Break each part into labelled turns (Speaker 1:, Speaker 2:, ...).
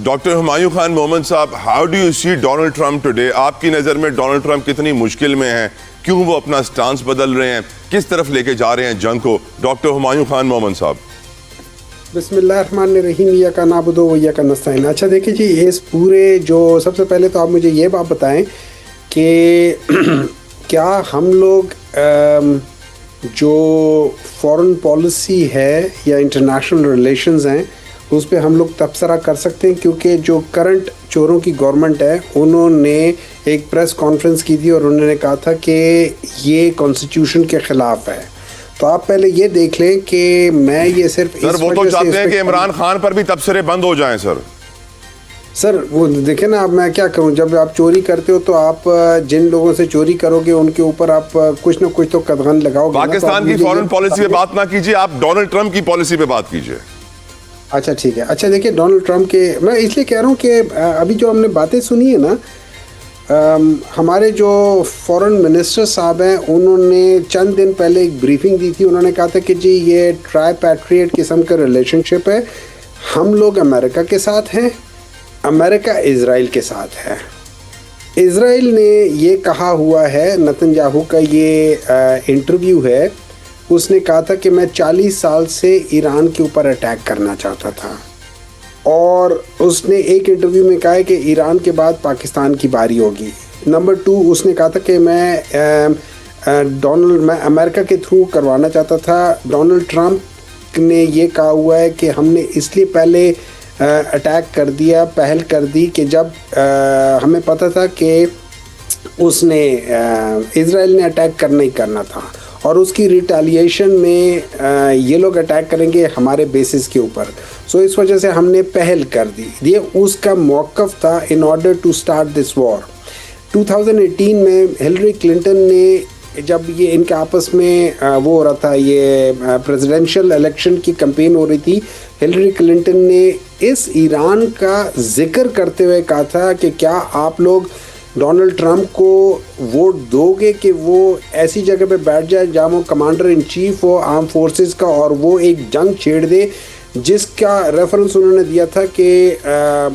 Speaker 1: Doctor Humayun Khan Mohammad साहब, how do you see Donald Trump today? आपकी नज़र में डोनाल्ड ट्रंप कितनी मुश्किल में हैं? क्यों वो अपना स्टांस बदल रहे हैं? किस तरफ लेके जा रहे हैं जंग को? डॉक्टर हुमायूं खान मोहम्मद साहब।
Speaker 2: बिस्मिल्लाहिर्रहमानिर्रहीम, इय्याका नअबुदु व इय्याका नस्तईन। अच्छा देखिए जी, इस पूरे जो सबसे पहले तो आप मुझे ये बात बताएं कि क्या हम लोग जो फॉरेन पॉलिसी है या इंटरनेशनल रिलेशंस हैं उस पे हम लोग तबसरा कर सकते हैं? क्योंकि जो करंट चोरों की गवर्नमेंट है उन्होंने एक प्रेस कॉन्फ्रेंस की थी और उन्होंने कहा था कि ये कॉन्स्टिट्यूशन के ख़िलाफ़ है। तो आप पहले ये देख लें कि मैं ये सिर्फ
Speaker 1: सर वो तो चाहते हैं कि इमरान खान पर भी तबसरे बंद हो जाएं। सर
Speaker 2: वो देखें ना, अब मैं क्या करूं, जब आप चोरी करते हो तो आप जिन लोगों से चोरी करोगे उनके ऊपर आप कुछ ना कुछ तो कदगन लगाओगे।
Speaker 1: पाकिस्तान की फॉरेन पॉलिसी पे बात ना कीजिए, आप डोनाल्ड ट्रंप की पॉलिसी पे बात कीजिए।
Speaker 2: अच्छा ठीक है। अच्छा देखिए, डोनाल्ड ट्रंप के मैं इसलिए कह रहा हूँ कि अभी जो हमने बातें सुनी है ना, हमारे जो फॉरेन मिनिस्टर साहब हैं उन्होंने चंद दिन पहले एक ब्रीफिंग दी थी। उन्होंने कहा था कि जी ये ट्राईपैट्रिएट किस्म का रिलेशनशिप है, हम लोग अमेरिका के साथ हैं, अमेरिका इज़राइल के साथ है। इज़राइल ने ये कहा हुआ है, नेतन्याहू का ये इंटरव्यू है, उसने कहा था कि मैं 40 साल से ईरान के ऊपर अटैक करना चाहता था और उसने एक इंटरव्यू में कहा है कि ईरान के बाद पाकिस्तान की बारी होगी। नंबर 2, उसने कहा था कि मैं अमेरिका के थ्रू करवाना चाहता था। डोनाल्ड ट्रंप ने ये कहा हुआ है कि हमने इसलिए पहले अटैक कर दिया, पहल कर दी कि जब हमें पता था कि उसने इज़राइल ने अटैक करना ही करना था और उसकी रिटेलिएशन में ये लोग अटैक करेंगे हमारे बेसिस के ऊपर। सो इस वजह से हमने पहल कर दी। ये उसका मौक़िफ़ था in order to start this war. 2018 में हिलरी क्लिंटन ने, जब ये इनके आपस में वो हो रहा था, ये प्रेसिडेंशियल इलेक्शन की कैंपेन हो रही थी, हिलरी क्लिंटन ने इस ईरान का जिक्र करते हुए कहा था कि क्या आप लोग डोनाल्ड ट्रंप को वोट दोगे कि वो ऐसी जगह पे बैठ जाए जहाँ वो कमांडर इन चीफ हो आर्म फोर्सेस का और वो एक जंग छेड़ दे, जिसका रेफरेंस उन्होंने दिया था कि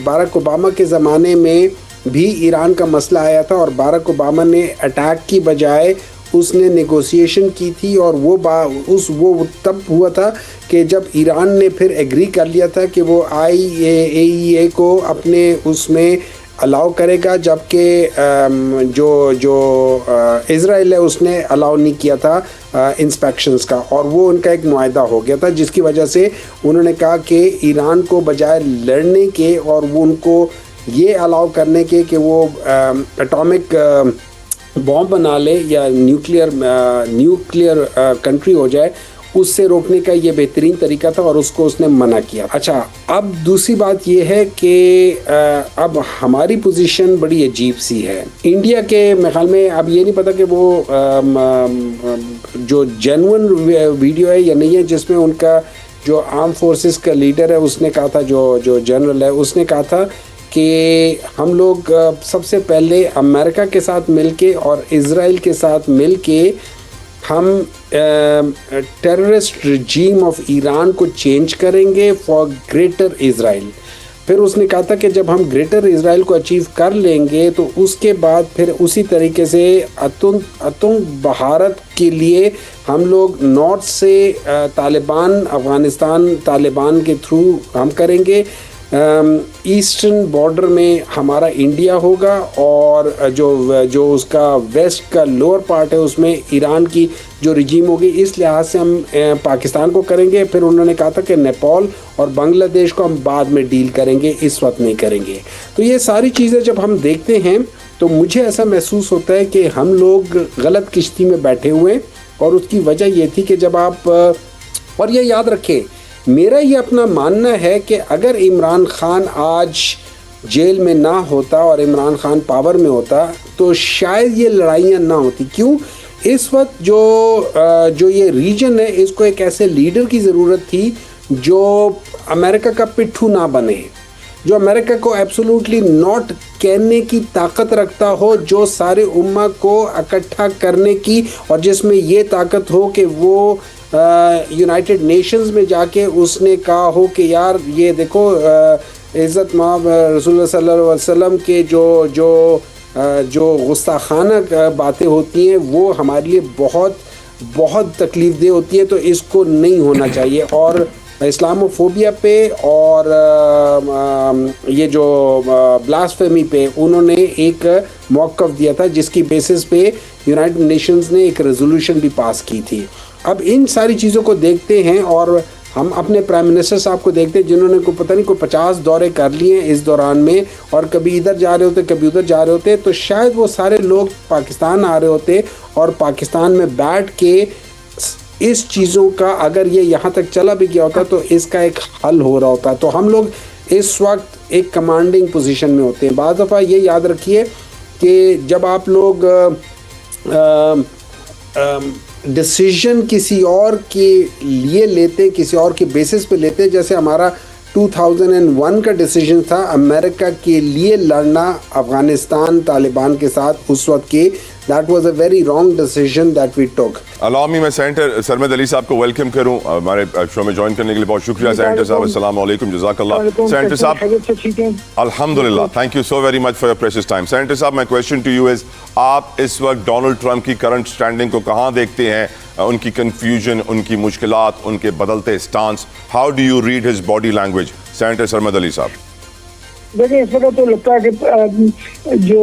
Speaker 2: बाराक ओबामा के ज़माने में भी ईरान का मसला आया था और बाराक ओबामा ने अटैक की बजाय उसने नेगोशिएशन की थी और वो तब हुआ था कि जब ईरान ने फिर एग्री कर लिया था कि वो IAEA को अपने उसमें अलाउ करेगा, जबकि जो इज़राइल है उसने अलाउ नहीं किया था इंस्पेक्शंस का, और वो उनका एक मुआहदा हो गया था, जिसकी वजह से उन्होंने कहा कि न्यूक्लियर बजाय लड़ने के और वो उनको ये अलाउ करने के कि वो एटॉमिक बॉम्ब बना ले या न्यूक्लियर कंट्री हो जाए, उससे रोकने का ये बेहतरीन तरीका था और उसको उसने मना किया। अच्छा, अब दूसरी बात ये है कि अब हमारी पोजीशन बड़ी अजीब सी है इंडिया के। मेरे ख्याल में अब ये नहीं पता कि वो जो जेन्युइन वीडियो है या नहीं है, जिसमें उनका जो आर्म फोर्सेस का लीडर है उसने कहा था, जो जनरल है उसने कहा था कि हम लोग सबसे पहले अमेरिका के साथ मिलके और इज़राइल के साथ मिलके हम टेररिस्ट रिजीम ऑफ ईरान को चेंज करेंगे फॉर ग्रेटर इज़राइल। फिर उसने कहा था कि जब हम ग्रेटर इज़राइल को अचीव कर लेंगे तो उसके बाद फिर उसी तरीके से आतंक भारत के लिए हम लोग नॉर्थ से तालिबान, अफ़गानिस्तान तालिबान के थ्रू हम करेंगे, ईस्टर्न बॉर्डर में हमारा इंडिया होगा और जो उसका वेस्ट का लोअर पार्ट है उसमें ईरान की जो रिजीम होगी, इस लिहाज से हम पाकिस्तान को करेंगे। फिर उन्होंने कहा था कि नेपाल और बांग्लादेश को हम बाद में डील करेंगे, इस वक्त नहीं करेंगे। तो ये सारी चीज़ें जब हम देखते हैं तो मुझे ऐसा महसूस होता है कि हम लोग गलत किश्ती में बैठे हुए, और उसकी वजह ये थी कि जब आप, और ये याद रखें, मेरा ये अपना मानना है कि अगर इमरान खान आज जेल में ना होता और इमरान खान पावर में होता तो शायद ये लड़ाइयाँ ना होती। क्यों? इस वक्त जो ये रीजन है इसको एक ऐसे लीडर की ज़रूरत थी जो अमेरिका का पिट्ठू ना बने, जो अमेरिका को एब्सोल्युटली नॉट कहने की ताकत रखता हो, जो सारे उम्मा को इकट्ठा करने की, और जिसमें ये ताकत हो कि वो यूनाइटेड नेशंस में जाके उसने कहा हो कि यार ये देखो इज़्ज़त माब रसूलुल्लाह सल्लल्लाहु अलैहि वसल्लम के जो गुस्ताखाना बातें होती हैं वो हमारे लिए बहुत बहुत तकलीफ़देह होती है, तो इसको नहीं होना चाहिए। और इस्लामोफोबिया पे और ये जो ब्लास्फेमी पे उन्होंने एक मौक़िफ़ दिया था, जिसकी बेसिस पे यूनाइटेड नेशंस ने एक रेजोल्यूशन भी पास की थी। अब इन सारी चीज़ों को देखते हैं और हम अपने प्राइम मिनिस्टर साहब को देखते हैं जिन्होंने को पता नहीं कोई 50 दौरे कर लिए हैं इस दौरान में, और कभी इधर जा रहे होते कभी उधर जा रहे होते, तो शायद वो सारे लोग पाकिस्तान आ रहे होते और पाकिस्तान में बैठ के इस चीज़ों का अगर ये यहाँ तक चला भी गया होता तो इसका एक हल हो रहा होता। तो हम लोग इस वक्त एक कमांडिंग पोजीशन में होते हैं। बाज़ दफ़ा ये याद रखिए कि जब आप लोग डिसीजन किसी और के लिए लेते, किसी और के बेसिस पे लेते, जैसे हमारा 2001 का डिसीजन था अमेरिका के लिए लड़ना अफ़गानिस्तान तालिबान के साथ उस वक्त के, that was a very wrong decision that we took.
Speaker 1: अलामी मैं सेनेटर सरमद अली साहब को वेलकम करूं हमारे शो में ज्वाइन करने के लिए। बहुत शुक्रिया सेनेटर साहब, अस्सलाम वालेकुम, जज़ाकल्लाह। सेनेटर साहब अल्हम्दुलिल्लाह, thank you so very much for your precious time. Senator साहब my question to you is, आप इस वक्त डोनाल्ड ट्रंप की करंट स्टैंडिंग को कहाँ देखते हैं, उनकी कन्फ्यूजन, उनकी मुश्किलात, उनके बदलते stance, how do you read his body language? Senator Sarmad Ali साहब।
Speaker 3: देखिए, इस वक्त तो लगता है कि जो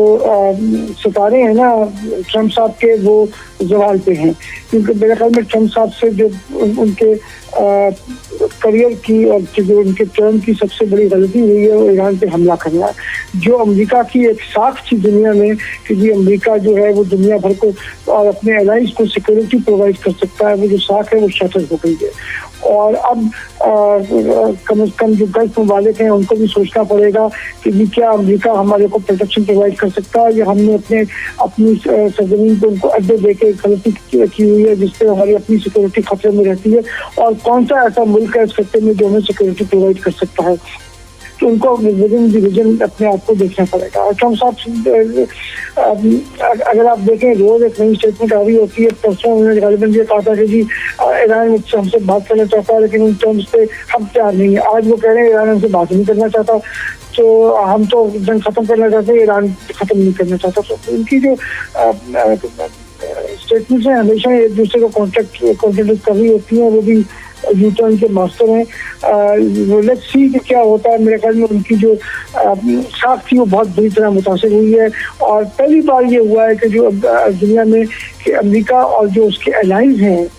Speaker 3: सितारे हैं ना ट्रंप साहब के, वो जवाल पे हैं, क्योंकि मेरे ख्याल में ट्रंप साहब से जो उनके करियर की और जो उनके टर्म की सबसे बड़ी गलती हुई है वो ईरान पे हमला करना। जो अमेरिका की एक साख थी दुनिया में कि जी अमेरिका जो है वो दुनिया भर को और अपने एलाइंस को सिक्योरिटी प्रोवाइड कर सकता है, वो जो साख है वो शटर हो गई है। और अब कम से कम जो गल्फ ममालिक हैं उनको भी सोचना पड़ेगा कि जी क्या अमेरिका हमारे को प्रोटेक्शन प्रोवाइड कर सकता है, या हमने अपनी सरजमीन पर उनको अड्डे दे के गलती की हुई है जिससे हमारी अपनी सिक्योरिटी खतरे में रहती है, और कौन सा ऐसा मुल्क है इस खत्ते में जो हमें सिक्योरिटी प्रोवाइड कर सकता है। तो उनको विदिन डिवीजन अपने आप को देखना पड़ेगा। और ट्रंप साहब अगर आप देखें रोज एक नई स्टेटमेंट आ रही होती है। परसों उन्होंने गालिबन ये कहा था कि जी ईरान हमसे बात करना चाहता है लेकिन उन टर्म्स पे हम तैयार नहीं है। आज वो कह रहे हैं ईरान हमसे बात नहीं करना चाहता, तो हम तो जंग खत्म करना चाहते हैं, ईरान खत्म नहीं करना चाहता। तो उनकी जो स्टेटमेंट्स हैं हमेशा एक दूसरे को कॉन्ट्रडिक्ट कर रही होती हैं, वो भी यू टर्न के मास्टर हैं। लेट्स सी कि क्या होता है। मेरे ख्याल में उनकी जो साख थी वो बहुत बुरी तरह मुतासिर हुई है, और पहली बार ये हुआ है कि जो दुनिया में कि अमेरिका और जो उसके अलाइंस हैं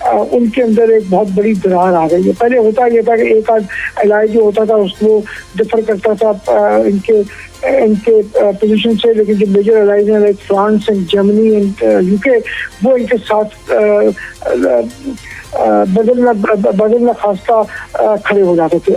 Speaker 3: उनके अंदर एक बहुत बड़ी दरार आ गई है। पहले होता ये था कि एक आध अलाइ जो होता था उसको डिफर करता था इनके पोजीशन से, लेकिन जो मेजर अलाइज हैं like France and Germany and UK, वो इनके साथ बदलना खास्ता खड़े हो जाते थे।